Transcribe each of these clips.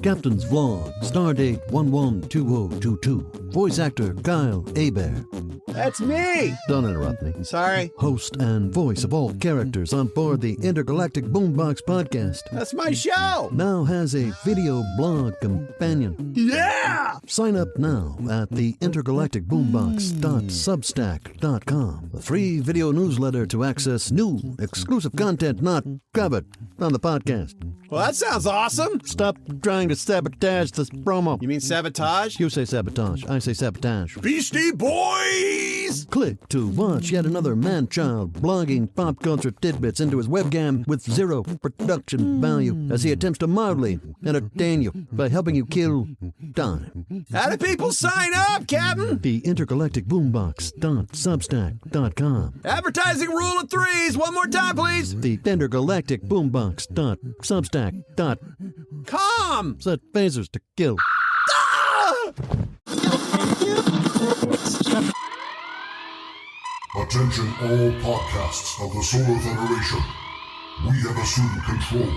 Captain's Vlog, Stardate 112022. Voice actor Kyle Hebert. That's me! Don't interrupt me. Sorry. Host and voice of all characters on board the Intergalactic Boombox podcast. That's my show! Now has a video blog companion. Yeah! Sign up now at the intergalacticboombox.substack.com. A free video newsletter to access new, exclusive content not covered on the podcast. Well, that sounds awesome! Stop trying to sabotage this promo. You mean sabotage? You say sabotage, I say sabotage. Beastie Boys! Click to watch yet another man-child blogging pop culture tidbits into his webcam with zero production value as he attempts to mildly entertain you by helping you kill time. How do people sign up, Captain? The intergalacticboombox.substack.com. Advertising rule of threes. One more time, please. The intergalacticboombox.substack.com. Set phasers to kill. Attention all podcasts of the Solar Federation. We have assumed control.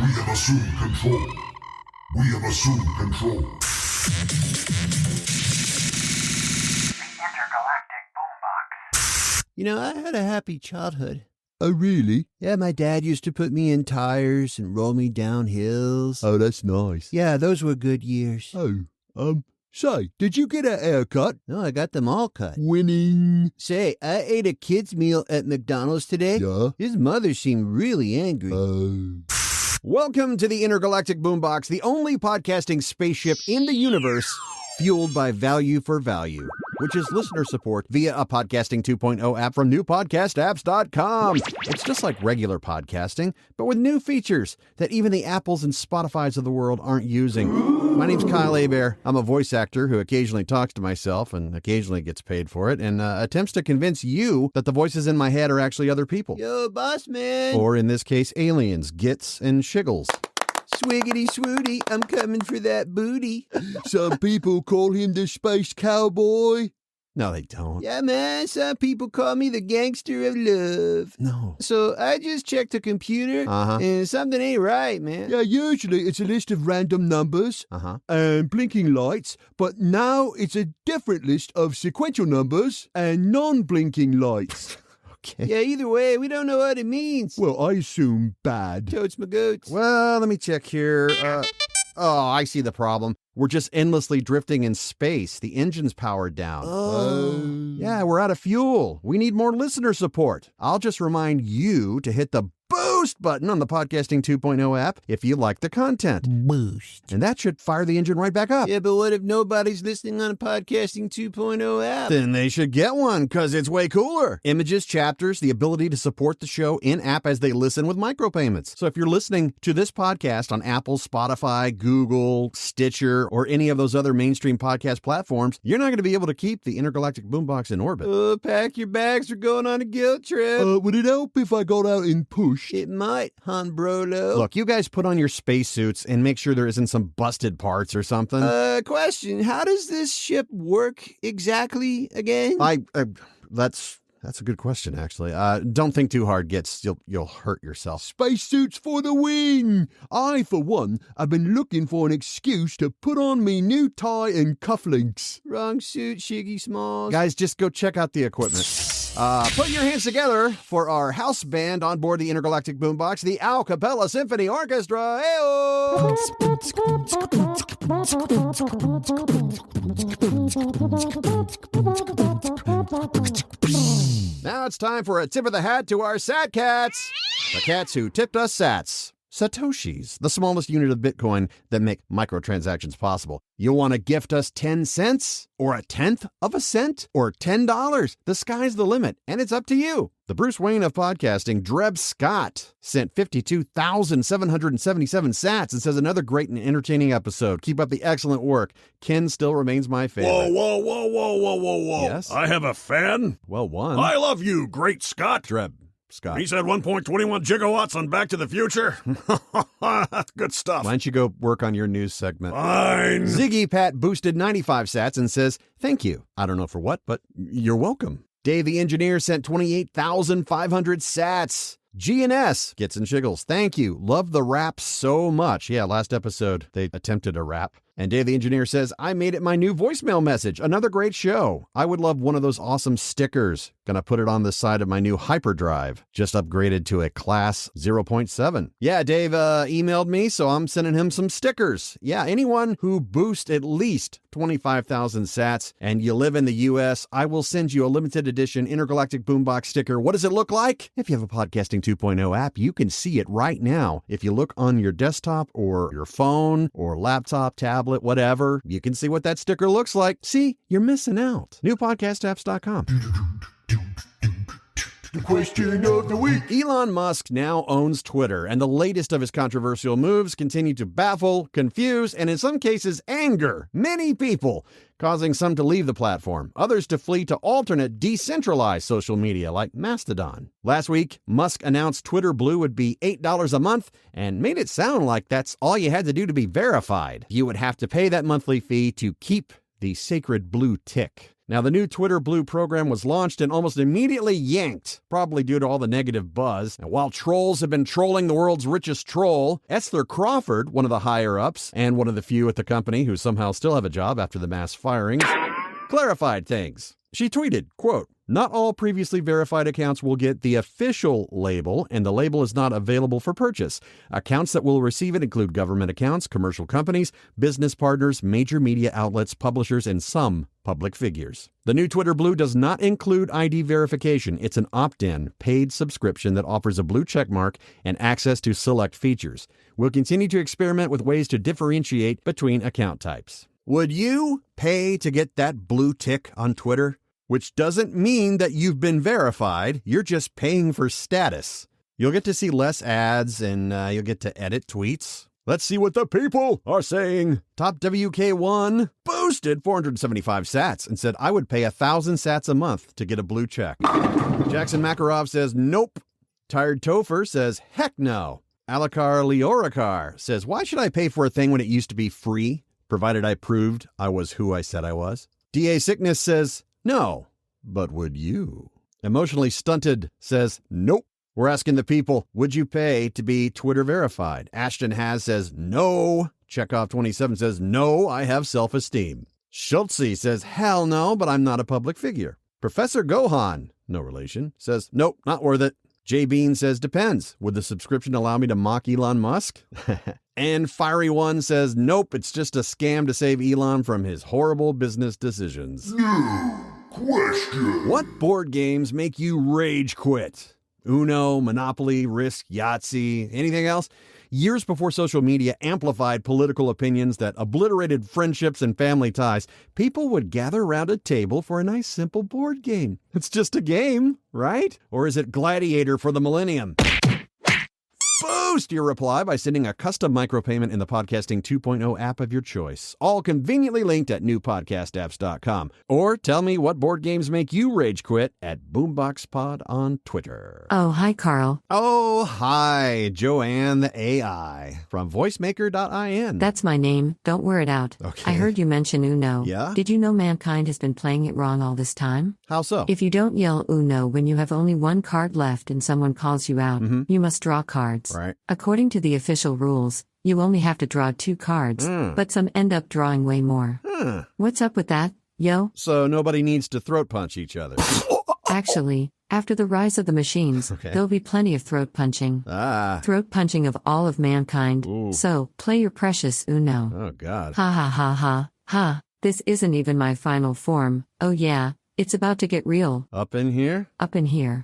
We have assumed control. We have assumed control. The Intergalactic Boombox. You know, I had a happy childhood. Oh, really? Yeah, my dad used to put me in tires and roll me down hills. Oh, that's nice. Yeah, those were good years. Say, did you get a haircut? No, I got them all cut. Winning. Say, I ate a kid's meal at McDonald's today. Yeah? His mother seemed really angry. Welcome to the Intergalactic Boombox, the only podcasting spaceship in the universe fueled by value for value, which is listener support via a Podcasting 2.0 app from newpodcastapps.com. It's just like regular podcasting, but with new features that even the Apples and Spotifys of the world aren't using. My name's Kyle Hebert. I'm a voice actor who occasionally talks to myself and occasionally gets paid for it and attempts to convince you that the voices in my head are actually other people. Yo, boss man. Or in this case, aliens, gits, and shiggles. Swiggity swooty, I'm coming for that booty. Some people call him the space cowboy. No, they don't. Yeah, man, some people call me the gangster of love. No. So I just checked the computer, and something ain't right, man. Yeah, usually it's a list of random numbers and blinking lights, but now it's a different list of sequential numbers and non-blinking lights. Okay. Yeah, either way, we don't know what it means. Well, I assume bad. Totes my goats. Well, let me check here. I see the problem. We're just endlessly drifting in space. The engine's powered down. Yeah, we're out of fuel. We need more listener support. I'll just remind you to hit the boost button on the Podcasting 2.0 app if you like the content. Boost. And that should fire the engine right back up. Yeah, but what if nobody's listening on a Podcasting 2.0 app? Then they should get one, because it's way cooler. Images, chapters, the ability to support the show in-app as they listen with micropayments. So if you're listening to this podcast on Apple, Spotify, Google, Stitcher, or any of those other mainstream podcast platforms, you're not going to be able to keep the Intergalactic Boombox in orbit. Pack your bags, we're going on a guilt trip. Would it help if I got out and pushed? It might, Han Brolo. Look, you guys put on your spacesuits and make sure there isn't some busted parts or something. Question, how does this ship work exactly again? That's a good question, actually. Don't think too hard, Gits. You'll hurt yourself. Spacesuits for the win! I, for one, have been looking for an excuse to put on me new tie and cufflinks. Wrong suit, Shiggy Smalls. Guys, just go check out the equipment. Put your hands together for our house band on board the Intergalactic Boombox, the Al Capella Symphony Orchestra. Hey-o! Now it's time for a tip of the hat to our Sat Cats. The cats who tipped us Sats. Satoshis, the smallest unit of Bitcoin that make microtransactions possible. You'll want to gift us 10 cents or a tenth of a cent or $10. The sky's the limit, and it's up to you. The Bruce Wayne of podcasting, Dreb Scott, sent 52,777 sats and says another great and entertaining episode. Keep up the excellent work. Ken still remains my favorite. Whoa. Yes? I have a fan. Well, one. I love you, great Scott. Dreb Scott. He said 1.21 gigawatts on Back to the Future. That's good stuff. Why don't you go work on your news segment? Fine. Ziggy Pat boosted 95 sats and says, thank you. I don't know for what, but you're welcome. Dave the engineer sent 28,500 sats. GNS gets in shiggles. Thank you. Love the rap so much. Yeah, last episode they attempted a rap. And Dave the Engineer says, I made it my new voicemail message. Another great show. I would love one of those awesome stickers. Gonna put it on the side of my new hyperdrive. Just upgraded to a class 0.7. Yeah, Dave emailed me, so I'm sending him some stickers. Yeah, anyone who boosts at least 25,000 sats and you live in the U.S., I will send you a limited edition Intergalactic Boombox sticker. What does it look like? If you have a Podcasting 2.0 app, you can see it right now. If you look on your desktop or your phone or laptop, tablet, whatever, you can see what that sticker looks like. See, you're missing out. Newpodcastapps.com. The question of the week. Elon Musk now owns Twitter, and the latest of his controversial moves continue to baffle, confuse, and in some cases anger many people, causing some to leave the platform, others to flee to alternate decentralized social media like Mastodon. Last week, Musk announced Twitter Blue would be $8 a month and made it sound like that's all you had to do to be verified. You would have to pay that monthly fee to keep the sacred blue tick. Now, the new Twitter Blue program was launched and almost immediately yanked, probably due to all the negative buzz. And while trolls have been trolling the world's richest troll, Esther Crawford, one of the higher-ups and one of the few at the company who somehow still have a job after the mass firings, clarified things. She tweeted, quote, not all previously verified accounts will get the official label, and the label is not available for purchase. Accounts that will receive it include government accounts, commercial companies, business partners, major media outlets, publishers, and some public figures. The new Twitter Blue does not include ID verification. It's an opt-in, paid subscription that offers a blue checkmark and access to select features. We'll continue to experiment with ways to differentiate between account types. Would you pay to get that blue tick on Twitter? Which doesn't mean that you've been verified. You're just paying for status. You'll get to see less ads and you'll get to edit tweets. Let's see what the people are saying. Top WK1 boosted 475 sats and said, I would pay 1,000 sats a month to get a blue check. Jackson Makarov says, nope. Tired Topher says, heck no. Alakar Leorakar says, why should I pay for a thing when it used to be free, provided I proved I was who I said I was? DA Sickness says, no, but would you? Emotionally Stunted says, nope. We're asking the people, would you pay to be Twitter verified? Ashton Has says, no. Chekhov27 says, no, I have self-esteem. Schultze says, hell no, but I'm not a public figure. Professor Gohan, no relation, says, nope, not worth it. J Bean says, depends. Would the subscription allow me to mock Elon Musk? And Fiery One says, nope, it's just a scam to save Elon from his horrible business decisions. Question. What board games make you rage quit? Uno, Monopoly, Risk, Yahtzee, anything else? Years before social media amplified political opinions that obliterated friendships and family ties, people would gather around a table for a nice simple board game. It's just a game, right? Or is it Gladiator for the millennium? Boost your reply by sending a custom micropayment in the Podcasting 2.0 app of your choice, all conveniently linked at newpodcastapps.com. Or tell me what board games make you rage quit at BoomboxPod on Twitter. Oh, hi, Carl. Oh, hi, Joanne the AI from voicemaker.in. That's my name. Don't wear it out. Okay. I heard you mention Uno. Yeah? Did you know mankind has been playing it wrong all this time? How so? If you don't yell Uno when you have only one card left and someone calls you out, you must draw cards. Right. According to the official rules, you only have to draw 2 cards, but some end up drawing way more. What's up with that, yo? So nobody needs to throat punch each other. Actually, after the rise of the machines, there'll be plenty of throat punching. Throat punching of all of mankind. Ooh. So, play your precious Uno. Oh, God. Ha ha ha ha, ha. This isn't even my final form. Oh yeah, it's about to get real. Up in here? Up in here.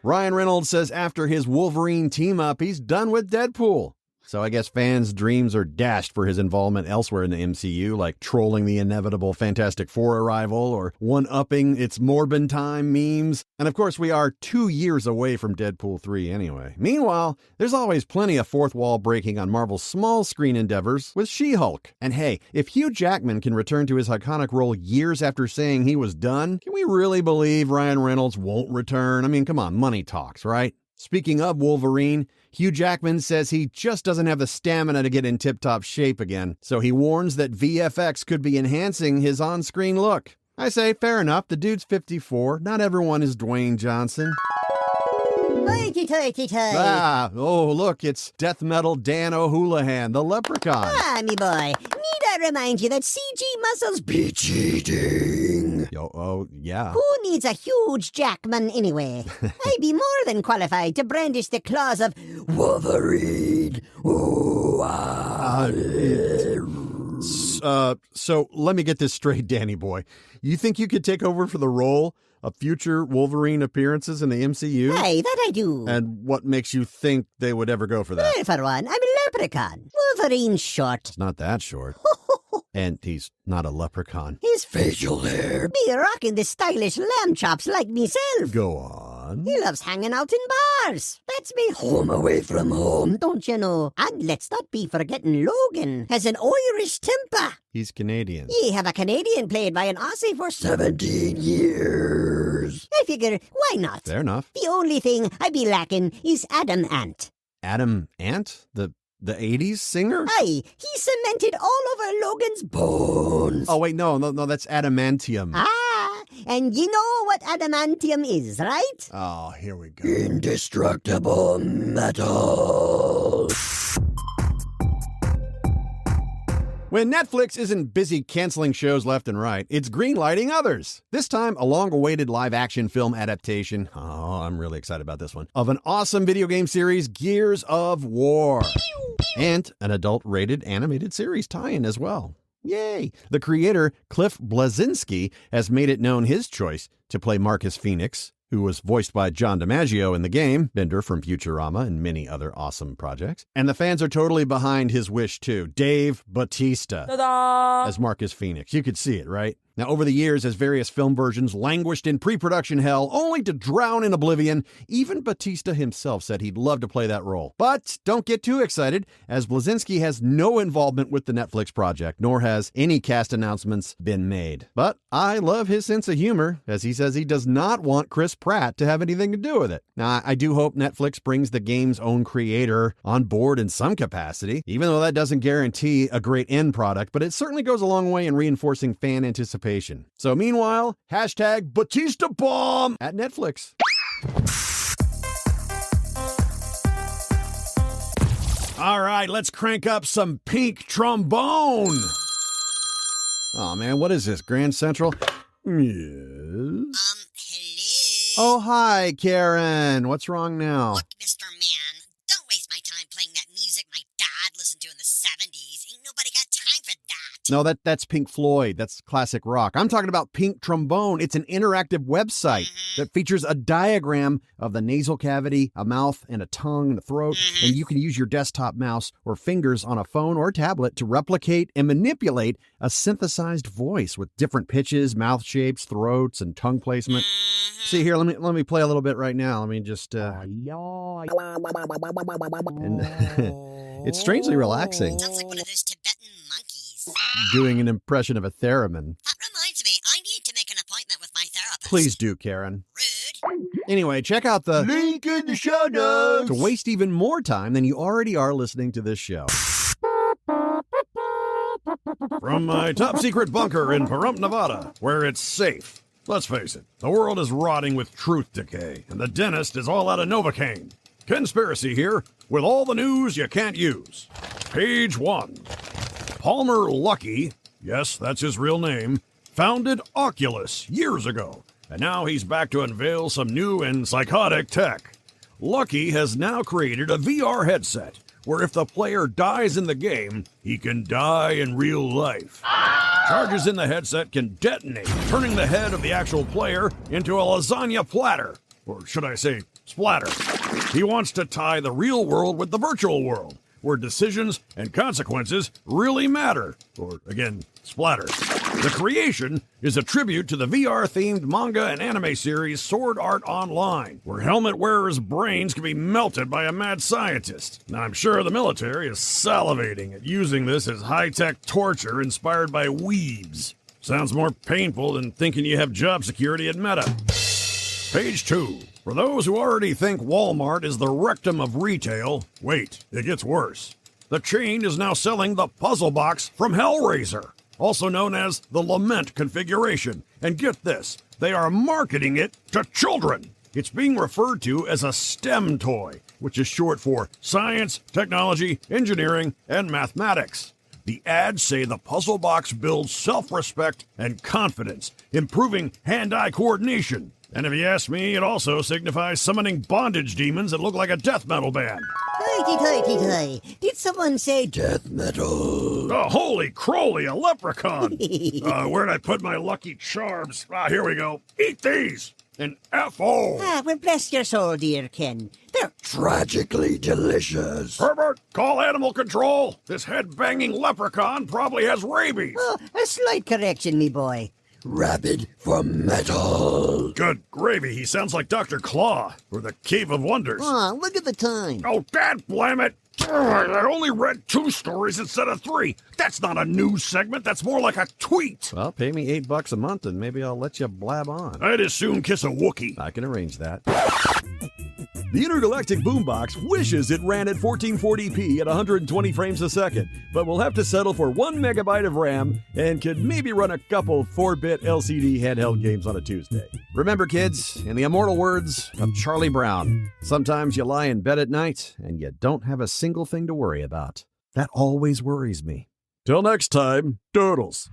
Ryan Reynolds says after his Wolverine team-up, he's done with Deadpool. So I guess fans' dreams are dashed for his involvement elsewhere in the MCU, like trolling the inevitable Fantastic Four arrival or one-upping its Morbin time memes. And of course, we are 2 years away from Deadpool 3 anyway. Meanwhile, there's always plenty of fourth wall breaking on Marvel's small-screen endeavors with She-Hulk. And hey, if Hugh Jackman can return to his iconic role years after saying he was done, can we really believe Ryan Reynolds won't return? I mean, come on, money talks, right? Speaking of Wolverine, Hugh Jackman says he just doesn't have the stamina to get in tip-top shape again, so he warns that VFX could be enhancing his on-screen look. I say, fair enough. The dude's 54. Not everyone is Dwayne Johnson. Hoity-toity-toity. Oh, look, it's death metal Dan O'Houlihan, the leprechaun. Me boy, need I remind you that CG muscles be cheating? Yeah. Who needs a huge jackman anyway? I'd be more than qualified to brandish the claws of Wolverine. So let me get this straight, Danny boy. You think you could take over for the role of future Wolverine appearances in the MCU? Aye, that I do. And what makes you think they would ever go for that? Well, for one, I'm a leprechaun. Wolverine's short. It's not that short. And he's not a leprechaun. His facial hair be rocking the stylish lamb chops like myself. Go on. He loves hanging out in bars. That's me home away from home, don't you know? And let's not be forgetting Logan has an Irish temper. He's Canadian. Ye have a Canadian played by an Aussie for 17 years. I figure, why not? Fair enough. The only thing I be lacking is Adam Ant. Adam Ant? The 80s singer? Aye, he cemented all over Logan's bones. Oh, wait, no, that's adamantium. And you know what adamantium is, right? Oh, here we go. Indestructible metal. When Netflix isn't busy canceling shows left and right, it's greenlighting others. This time, a long-awaited live-action film adaptation, I'm really excited about this one, of an awesome video game series, Gears of War. And an adult-rated animated series tie-in as well. Yay! The creator, Cliff Bleszinski, has made it known his choice to play Marcus Phoenix, who was voiced by John DiMaggio in the game, Bender from Futurama, and many other awesome projects. And the fans are totally behind his wish, too. Dave Bautista as Marcus Phoenix. You could see it, right? Now, over the years, as various film versions languished in pre-production hell, only to drown in oblivion, even Bautista himself said he'd love to play that role. But don't get too excited, as Bleszinski has no involvement with the Netflix project, nor has any cast announcements been made. But I love his sense of humor, as he says he does not want Chris Pratt to have anything to do with it. Now, I do hope Netflix brings the game's own creator on board in some capacity, even though that doesn't guarantee a great end product, but it certainly goes a long way in reinforcing fan anticipation. So meanwhile, hashtag Batista Bomb at Netflix. All right, let's crank up some pink trombone. Oh man, what is this, Grand Central? Yes. Hello? Oh, hi, Karen. What's wrong now? Look, Mr. Man, don't waste my time playing that music my dad listened to in the 70s. Ain't nobody got time for that. No, that's Pink Floyd. That's classic rock. I'm talking about Pink Trombone. It's an interactive website that features a diagram of the nasal cavity, a mouth, and a tongue and a throat. And you can use your desktop mouse or fingers on a phone or tablet to replicate and manipulate a synthesized voice with different pitches, mouth shapes, throats, and tongue placement. See here, let me play a little bit right now. Let me just and it's strangely relaxing. Sounds like one of those Tibetan monkeys. Doing an impression of a theremin. That reminds me, I need to make an appointment with my therapist. Please do, Karen. Rude. Anyway, check out the Link in the show notes. to waste even more time than you already are listening to this show. From my top secret bunker in Pahrump, Nevada, where it's safe. Let's face it, the world is rotting with truth decay, and the dentist is all out of Novocaine. Conspiracy here, with all the news you can't use. Page 1. Palmer Luckey, yes, that's his real name, founded Oculus years ago, and now he's back to unveil some new and psychotic tech. Luckey has now created a VR headset where if the player dies in the game, he can die in real life. Charges in the headset can detonate, turning the head of the actual player into a lasagna platter. Or should I say, splatter. He wants to tie the real world with the virtual world, where decisions and consequences really matter. Or, again, splatter. The creation is a tribute to the VR-themed manga and anime series Sword Art Online, where helmet wearers' brains can be melted by a mad scientist. Now, I'm sure the military is salivating at using this as high-tech torture inspired by weebs. Sounds more painful than thinking you have job security at Meta. Page 2. For those who already think Walmart is the rectum of retail, wait, it gets worse. The chain is now selling the puzzle box from Hellraiser, also known as the Lament configuration, And get this, they are marketing it to children. It's being referred to as a STEM toy, which is short for science, technology, engineering, and mathematics. The ads say the puzzle box builds self-respect and confidence, improving hand-eye coordination. And if you ask me, it also signifies summoning bondage demons that look like a death metal band. Hoity-toity-toy. Did someone say death metal? Oh, holy crowley, a leprechaun! Where'd I put my lucky charms? Here we go. Eat these! And F.O. Well, bless your soul, dear Ken. They're Tragically delicious. Herbert, call animal control! This head-banging leprechaun probably has rabies! a slight correction, me boy. Rabid for metal. Good gravy, he sounds like Dr. Claw, or the Cave of Wonders. Aw, look at the time. Oh, dad blam it! I only read 2 stories instead of 3. That's not a news segment, that's more like a tweet. Well, pay me $8 a month and maybe I'll let you blab on. I'd as soon kiss a Wookiee. I can arrange that. The Intergalactic Boombox wishes it ran at 1440p at 120 frames a second, but will have to settle for 1 megabyte of RAM and could maybe run a couple 4-bit LCD handheld games on a Tuesday. Remember, kids, in the immortal words of Charlie Brown, sometimes you lie in bed at night and you don't have a single thing to worry about. That always worries me. Till next time, doodles.